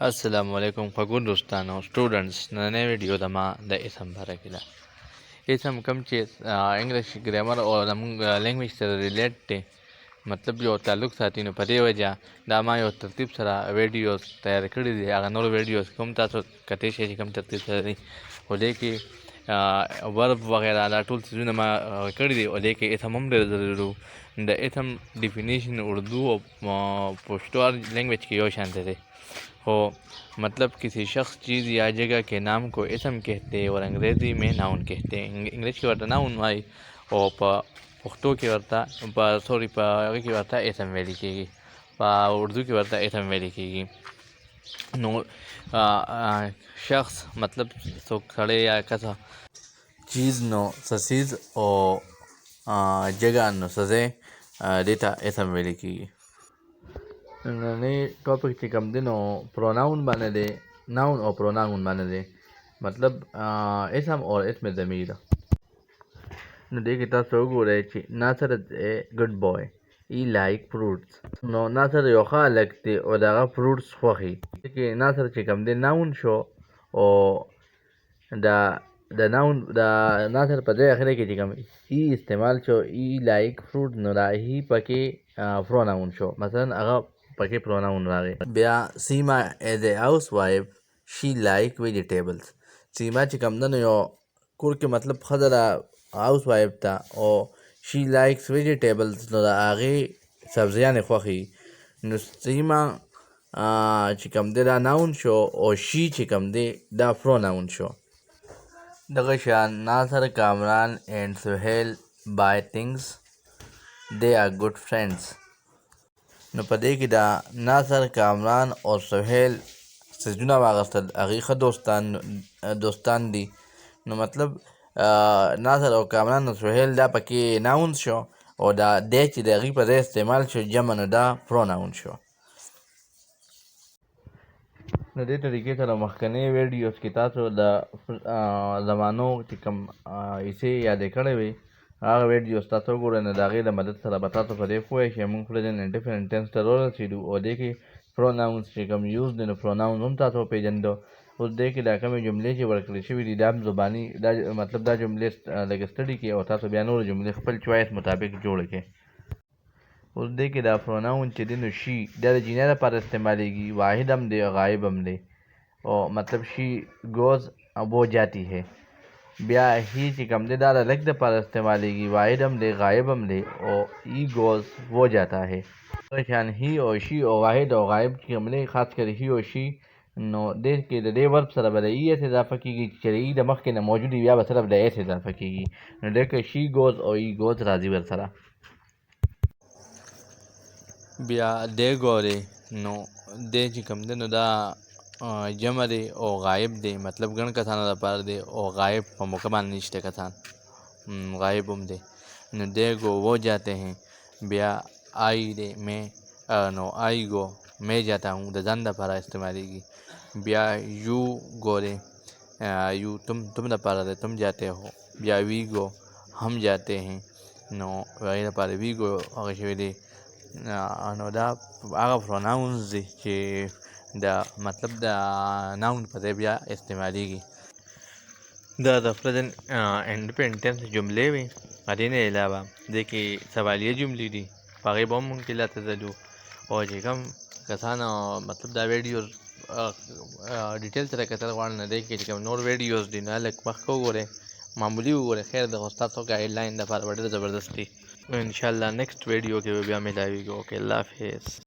السلام علیکم خوږو دوستانو سټوډنټس نننۍ ویډیو د ما د اسم باره کې ده. اسم کوم چې انګلیش ګرامر او زموږ لینګویج سره ریلیټ دی، مطلب یو تعلق ساتي، نو په دې وجه دا ما یو ترتیب سره ویډیوز تیار کړي دي. هغه نور ویډیوز کوم تاسو کتلی شئ چې کوم ترتیب سره دي، خو دې کې ورب وغیره دا ټول څیزونه ما کړي دي، او دې کې اسم هم ډېر ضروري و. د اسم ڈیفینیشن اردو او پشتو ہر لینگویج کی یو شان دی، ہو مطلب کسی شخص چیز یا جگہ کے نام کو اسم کہتے ہیں اور انگریزی میں ناؤن کہتے ہیں. انگلش کې ورته ناؤن وایي او په پښتو کې ورته په هغه کې ورته اسم ویل کېږي، په اردو کې ورته اسم ویل کېږي. نو شخص مطلب څوک سړی یا کسه، چیز نو څه څیز او جگہ نو څه ځای، دې ته اسم ویل کېږي. نننۍ ټاپک چې کوم دی نو پروناؤن باندې دی، ناؤن او پروناؤن باندې دی، مطلب اسم اور اسم ضمیر. نو دې کې تاسو وګورئ چې ناصر از اے ګډ بوائے ای لایک فروټس. نو ناصر یو ښه هلک دی او د هغه فروټس خوښي. دې کې ناصر چې کوم دی ناؤن شو، او د ناؤن د ناصر په ځای اخره کې چې کوم ای استعمال شو، ای لایک فروټ، نو دا ای پکې پروناؤن شو، مثلا هغه پکې پروناؤن راغی. بیا سیما ایز اے هاؤس وایف شي لایک ویجیټیبلز. سیما چې کوم ده نو یو کور کې مطلب ښځه ده، هاوس وایف ده، او شي لایکس ویجیټیبلز، نو د هغې سبزیانې خوښوي. نو سیما چې کوم دی دا ناؤن شو، او شي چې کوم دی دا پروناؤن شو. دغه شان ناصر کامران اینڈ سہیل بای تھنگس دے آر گڈ فرینڈس. نو په دې کې دا ناصر کامران او سہیل څیزونه واخیستل، هغې ښه دوستان دي. نو مطلب ناصر او کامران او سہیل دا پکې ناؤن شو، او دا دی چې د هغې په ځای استعمال شو جمع، نو دا پروناؤن شو. د دې طریقې سره مخکنۍ ویډیوز کې تاسو د زمانو چې کوم حصې یادې کړې وې، هغه ویډیوز تاسو وګورئ، نو د هغې د مدد سره به تاسو په دې پوه شئ موږ پرزنټ انډیفینټ ټینس ته ورسېدو، او دې کې پروناؤنس چې کوم یوز دی نو پروناؤن هم تاسو وپېژندو. اوس دې کې دا کومې جملې چې ورکړل شوي دي دا هم زباني، دا مطلب دا جملې لږ سټډي کړئ، او تاسو بیا نورې جملې خپل چوایس مطابق جوړې کړئ. اوس دې کې دا پروناؤن چې دی نو شي دا د جینیا لپاره استعمالیږي، واحد هم دی او غایب هم دی، او مطلب شي ګوز وہ جاتی ہے. بیا هی چې کوم دی دا د لږ دپاره استعمالیږي، واحد هم دی غایب هم دی، او ای ګوز وہ جاتا ہے. شان هی او شي او واحد او غایب چې کوم دی، خاص کر هی او شي، نو دې کې د دې ورب سره به د ای اس اضافه کېږي، چې د ای د مخکې نه موجود وي بیا به صرف د اس اضافه کېږي. نو دې کې شي ګوز او ای ګوز راځي ورسره. بیا دی ګورې، نو دی چې کوم دی نو دا جمع دی او غایب دی، مطلب ګڼ کسانو لپاره دی، او غایب په موقع باندې نشته کسان، غایب هم دی. نو دی گو وہ جاتے ہیں. بیا آئی دی میں، نو آئی گو میں جاتا ہوں د ځان دپاره استعمالیږي. بیا یو گورې، یو تم دپاره دی، تم جاتے ہو. بیا وی گو ہم جاتے ہیں، نو هغې دپاره وی گو هغه شوی دی. نو دا هغه پروناؤنز دي چې د مطلب د ناؤن په ځای بیا استعمالیږي. دا د پرزنټ انډیفینټ ټینس جملې وې، هغې نه علاوه دې کې سوالیه جملې دي، په هغې به هم مونږ طلعته ځلو. او چې کوم کسان مطلب دا ویډیوز ډیټیل سره کتل غواړي، نو دې کې چې کوم نور ویډیوز دي نو لږ مخکې وګورئ، معمولي وګورئ، خیر د ستاسو ګایډلاین دپاره به ډېر زبردست دي. انشاءالله نیکسټ ویډیو کې به بیا میلاویږو. اوکې، الله حافظ.